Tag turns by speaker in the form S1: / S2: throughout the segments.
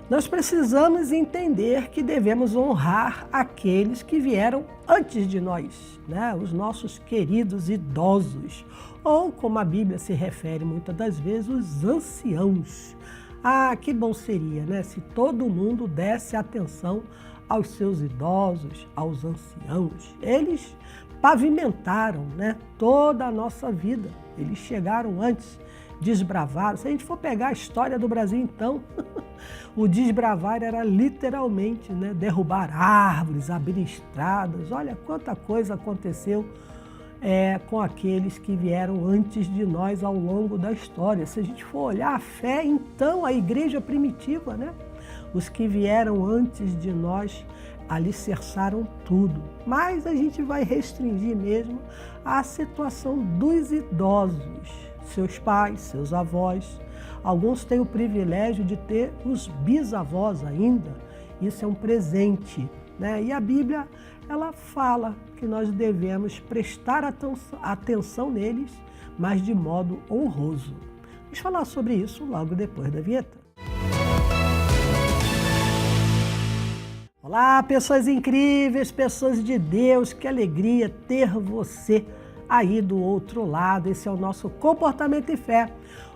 S1: Nós precisamos entender que devemos honrar aqueles que vieram antes de nós, né? Os nossos queridos idosos, ou como a Bíblia se refere muitas das vezes, os anciãos. Ah, que bom seria, né? Se todo mundo desse atenção aos seus idosos, aos anciãos. Eles pavimentaram, né, toda a nossa vida. Eles chegaram antes, desbravaram. Se a gente for pegar a história do Brasil, então, o desbravar era literalmente, né, derrubar árvores, abrir estradas. Olha quanta coisa aconteceu com aqueles que vieram antes de nós ao longo da história. Se a gente for olhar a fé, então, a igreja primitiva, né? Os que vieram antes de nós alicerçaram tudo. Mas a gente vai restringir mesmo a situação dos idosos, seus pais, seus avós. Alguns têm o privilégio de ter os bisavós ainda. Isso é um presente, né? E a Bíblia, ela fala que nós devemos prestar atenção neles, mas de modo honroso. Vamos falar sobre isso logo depois da vinheta. Olá, pessoas incríveis, pessoas de Deus, que alegria ter você aí do outro lado. Esse é o nosso Comportamento e Fé,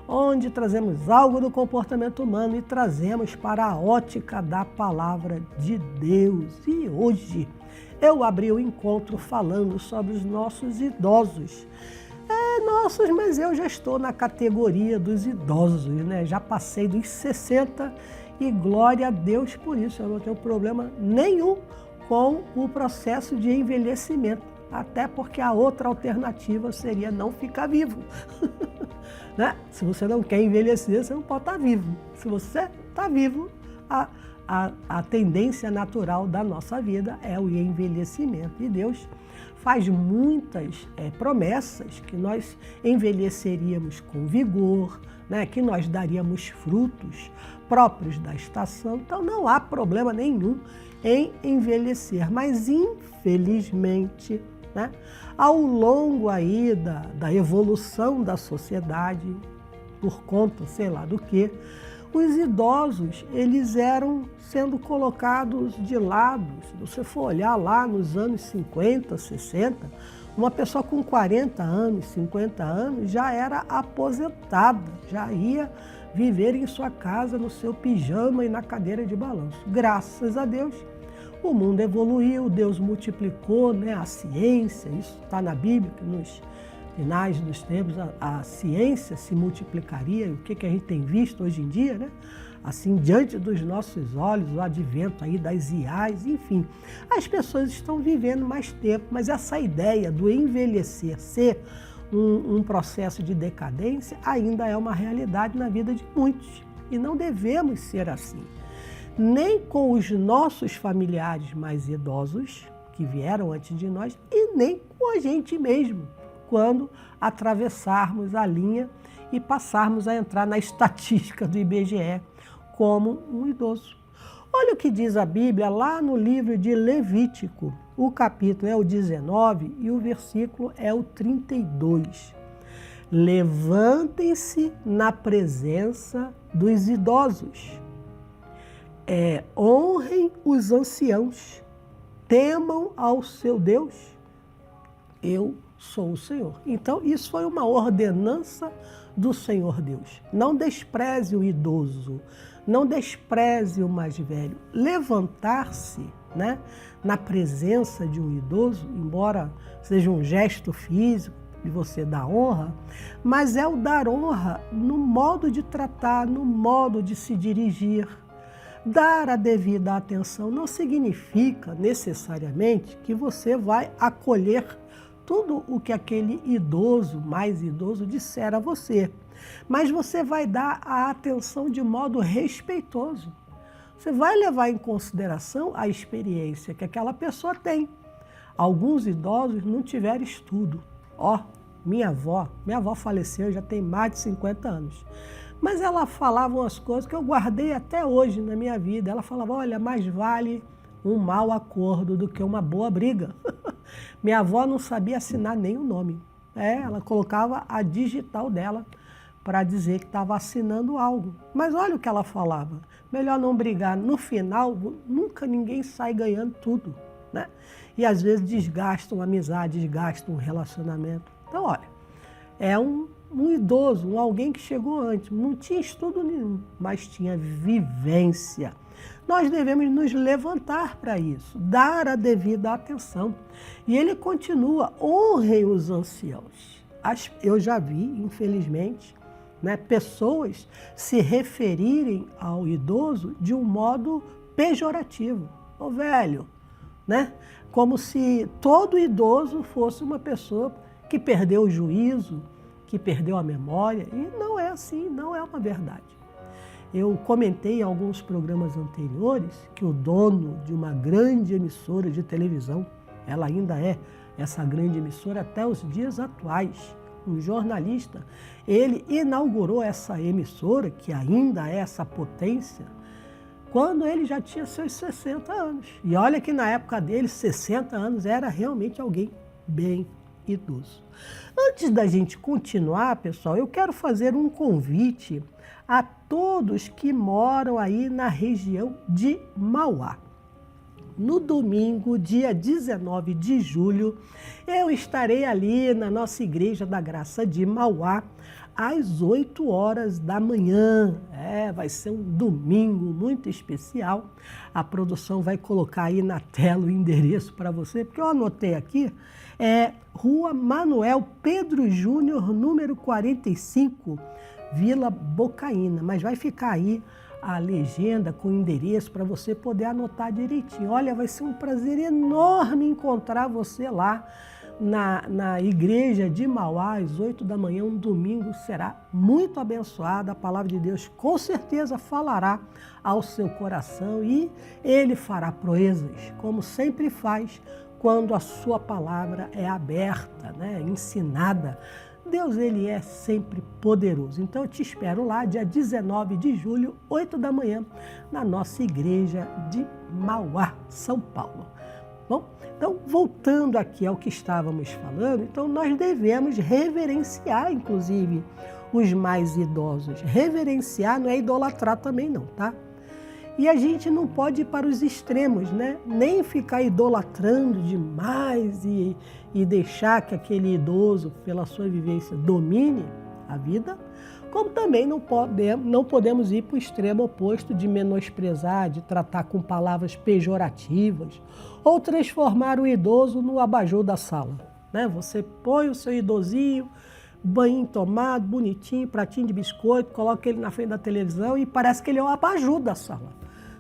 S1: onde trazemos algo do comportamento humano e trazemos para a ótica da Palavra de Deus. E hoje eu abri o encontro falando sobre os nossos idosos. Nossos, mas eu já estou na categoria dos idosos, né? Já passei dos 60 e glória a Deus por isso. Eu não tenho problema nenhum com o processo de envelhecimento, até porque a outra alternativa seria não ficar vivo. Né? Se você não quer envelhecer, você não pode estar vivo. Se você está vivo, a tendência natural da nossa vida é o envelhecimento. E Deus faz muitas promessas que nós envelheceríamos com vigor, né? Que nós daríamos frutos próprios da estação. Então não há problema nenhum em envelhecer, mas infelizmente, né, ao longo aí da evolução da sociedade, por conta, sei lá do que, os idosos, eles eram sendo colocados de lado. Se você for olhar lá nos anos 50, 60, uma pessoa com 40 anos, 50 anos, já era aposentada, já ia viver em sua casa, no seu pijama e na cadeira de balanço. Graças a Deus, o mundo evoluiu, Deus multiplicou, né, a ciência, isso está na Bíblia, que nos finais dos tempos a ciência se multiplicaria. E o que a gente tem visto hoje em dia, né? Assim, diante dos nossos olhos, o advento aí das IAs, enfim. As pessoas estão vivendo mais tempo, mas essa ideia do envelhecer ser um processo de decadência ainda é uma realidade na vida de muitos. E não devemos ser assim. Nem com os nossos familiares mais idosos, que vieram antes de nós, e nem com a gente mesmo, quando atravessarmos a linha e passarmos a entrar na estatística do IBGE como um idoso. Olha o que diz a Bíblia lá no livro de Levítico. O capítulo é o 19 e o versículo é o 32. Levantem-se na presença dos idosos. Honrem os anciãos. Temam ao seu Deus. Eu sou o Senhor. Então, isso foi uma ordenança do Senhor Deus. Não despreze o idoso, não despreze o mais velho. Levantar-se, né, na presença de um idoso, embora seja um gesto físico de você dar honra, mas é o dar honra no modo de tratar, no modo de se dirigir. Dar a devida atenção não significa necessariamente que você vai acolher tudo o que aquele idoso, mais idoso, disser a você. Mas você vai dar a atenção de modo respeitoso. Você vai levar em consideração a experiência que aquela pessoa tem. Alguns idosos não tiveram estudo. Minha avó faleceu, já tem mais de 50 anos. Mas ela falava umas coisas que eu guardei até hoje na minha vida. Ela falava, olha, mais vale um mau acordo do que uma boa briga. Minha avó não sabia assinar nem o nome. Ela colocava a digital dela para dizer que estava assinando algo. Mas olha o que ela falava, melhor não brigar. No final, nunca ninguém sai ganhando tudo, né? E às vezes desgasta uma amizade, desgasta um relacionamento. Então, olha, é um idoso, alguém que chegou antes, não tinha estudo nenhum, mas tinha vivência. Nós devemos nos levantar para isso, dar a devida atenção. E ele continua, honrem os anciãos. Eu já vi, infelizmente, né, pessoas se referirem ao idoso de um modo pejorativo. Ô velho, né? Como se todo idoso fosse uma pessoa que perdeu o juízo, que perdeu a memória. E não é assim, não é uma verdade. Eu comentei em alguns programas anteriores que o dono de uma grande emissora de televisão, ela ainda é essa grande emissora até os dias atuais, um jornalista, ele inaugurou essa emissora, que ainda é essa potência, quando ele já tinha seus 60 anos. E olha que na época dele, 60 anos era realmente alguém bem idoso. Antes da gente continuar, pessoal, eu quero fazer um convite a todos que moram aí na região de Mauá. No domingo, dia 19 de julho, eu estarei ali na nossa Igreja da Graça de Mauá, às 8 horas da manhã. Vai ser um domingo muito especial. A produção vai colocar aí na tela o endereço para você, porque eu anotei aqui, Rua Manuel Pedro Júnior, número 45, Vila Bocaina, mas vai ficar aí a legenda com o endereço para você poder anotar direitinho. Olha, vai ser um prazer enorme encontrar você lá na igreja de Mauá, às 8 da manhã, um domingo será muito abençoado. A palavra de Deus com certeza falará ao seu coração e ele fará proezas, como sempre faz quando a sua palavra é aberta, né, ensinada. Deus, ele é sempre poderoso. Então, eu te espero lá, dia 19 de julho, 8 da manhã, na nossa igreja de Mauá, São Paulo. Bom, então, voltando aqui ao que estávamos falando, então nós devemos reverenciar, inclusive, os mais idosos. Reverenciar não é idolatrar também não, tá? E a gente não pode ir para os extremos, né? Nem ficar idolatrando demais e deixar que aquele idoso, pela sua vivência, domine a vida, como também não podemos ir para o extremo oposto de menosprezar, de tratar com palavras pejorativas ou transformar o idoso no abajur da sala, né? Você põe o seu idosinho, banho tomado, bonitinho, pratinho de biscoito, coloca ele na frente da televisão e parece que ele é o abajur da sala.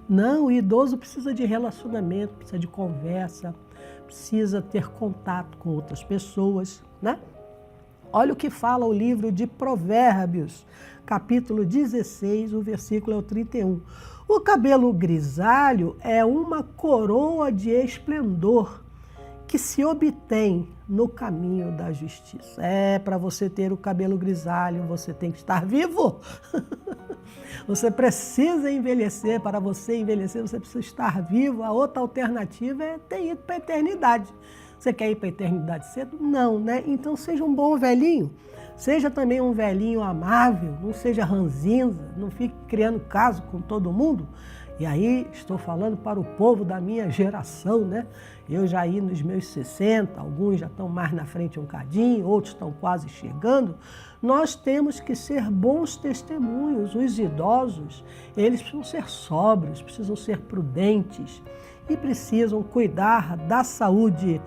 S1: Não, o idoso precisa de relacionamento, precisa de conversa, precisa ter contato com outras pessoas, né? Olha o que fala o livro de Provérbios, capítulo 16, o versículo é o 31. O cabelo grisalho é uma coroa de esplendor que se obtém no caminho da justiça. Para você ter o cabelo grisalho, você tem que estar vivo. Você precisa envelhecer. Para você envelhecer, você precisa estar vivo. A outra alternativa é ter ido para a eternidade. Você quer ir para a eternidade cedo? Não, né? Então seja um bom velhinho. Seja também um velhinho amável, não seja ranzinza, não fique criando caso com todo mundo. E aí estou falando para o povo da minha geração, né? Eu já ia nos meus 60, alguns já estão mais na frente um cadinho, outros estão quase chegando. Nós temos que ser bons testemunhos. Os idosos, eles precisam ser sóbrios, precisam ser prudentes e precisam cuidar da saúde.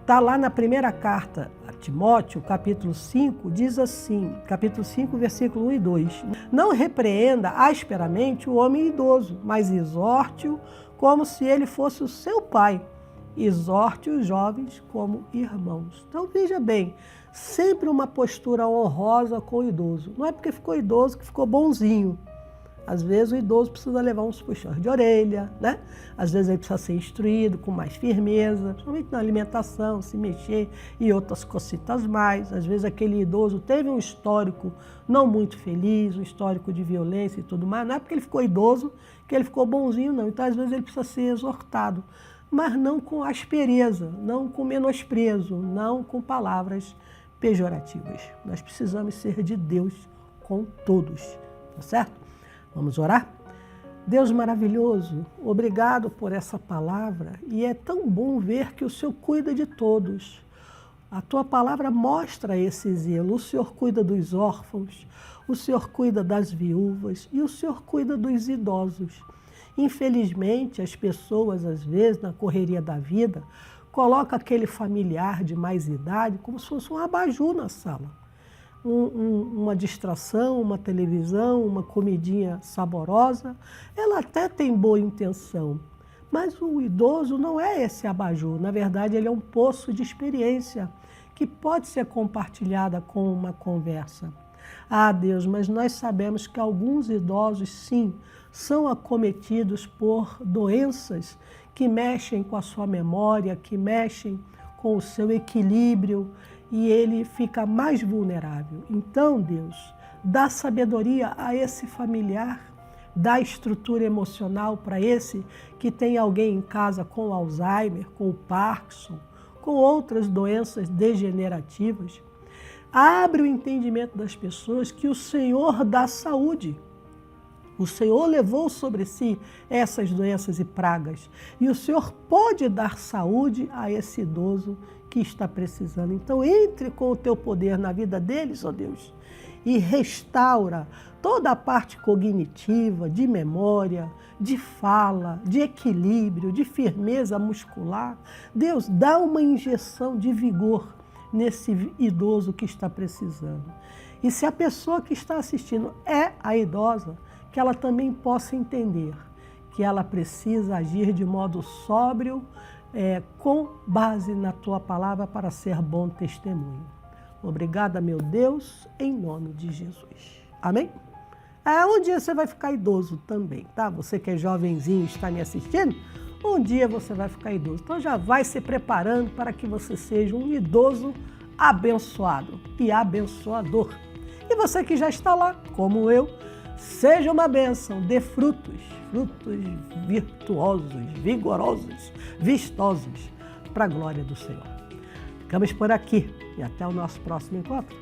S1: Está lá na primeira carta a Timóteo, capítulo 5, diz assim, capítulo 5, versículo 1 e 2. Não repreenda asperamente o homem idoso, mas exorte-o como se ele fosse o seu pai. Exorte os jovens como irmãos. Então veja bem, sempre uma postura honrosa com o idoso. Não é porque ficou idoso que ficou bonzinho. Às vezes o idoso precisa levar uns puxões de orelha, né? Às vezes ele precisa ser instruído com mais firmeza, principalmente na alimentação, se mexer e outras cositas mais. Às vezes aquele idoso teve um histórico não muito feliz, um histórico de violência e tudo mais. Não é porque ele ficou idoso que ele ficou bonzinho, não. Então às vezes ele precisa ser exortado, mas não com aspereza, não com menosprezo, não com palavras pejorativas. Nós precisamos ser de Deus com todos, tá certo? Vamos orar? Deus maravilhoso, obrigado por essa palavra, e é tão bom ver que o Senhor cuida de todos. A tua palavra mostra esse zelo. O Senhor cuida dos órfãos, o Senhor cuida das viúvas e o Senhor cuida dos idosos. Infelizmente, as pessoas, às vezes, na correria da vida, colocam aquele familiar de mais idade como se fosse um abajur na sala. Uma distração, uma televisão, uma comidinha saborosa, ela até tem boa intenção, mas o idoso não é esse abajur. Na verdade, ele é um poço de experiência que pode ser compartilhada com uma conversa. Ah, Deus, mas nós sabemos que alguns idosos, sim, são acometidos por doenças que mexem com a sua memória, que mexem com o seu equilíbrio, e ele fica mais vulnerável. Então, Deus, dá sabedoria a esse familiar, dá estrutura emocional para esse que tem alguém em casa com Alzheimer, com o Parkinson, com outras doenças degenerativas. Abre o entendimento das pessoas que o Senhor dá saúde. O Senhor levou sobre si essas doenças e pragas. E o Senhor pode dar saúde a esse idoso que está precisando. Então, entre com o teu poder na vida deles, ó Deus, e restaura toda a parte cognitiva, de memória, de fala, de equilíbrio, de firmeza muscular. Deus, dá uma injeção de vigor nesse idoso que está precisando. E se a pessoa que está assistindo é a idosa, que ela também possa entender que ela precisa agir de modo sóbrio, com base na tua palavra, para ser bom testemunho. Obrigada, meu Deus, em nome de Jesus. Amém? Um dia você vai ficar idoso também, tá? Você que é jovenzinho e está me assistindo, um dia você vai ficar idoso. Então já vai se preparando para que você seja um idoso abençoado e abençoador. E você que já está lá, como eu, seja uma bênção, dê frutos virtuosos, vigorosos, vistosos, para a glória do Senhor. Ficamos por aqui e até o nosso próximo encontro.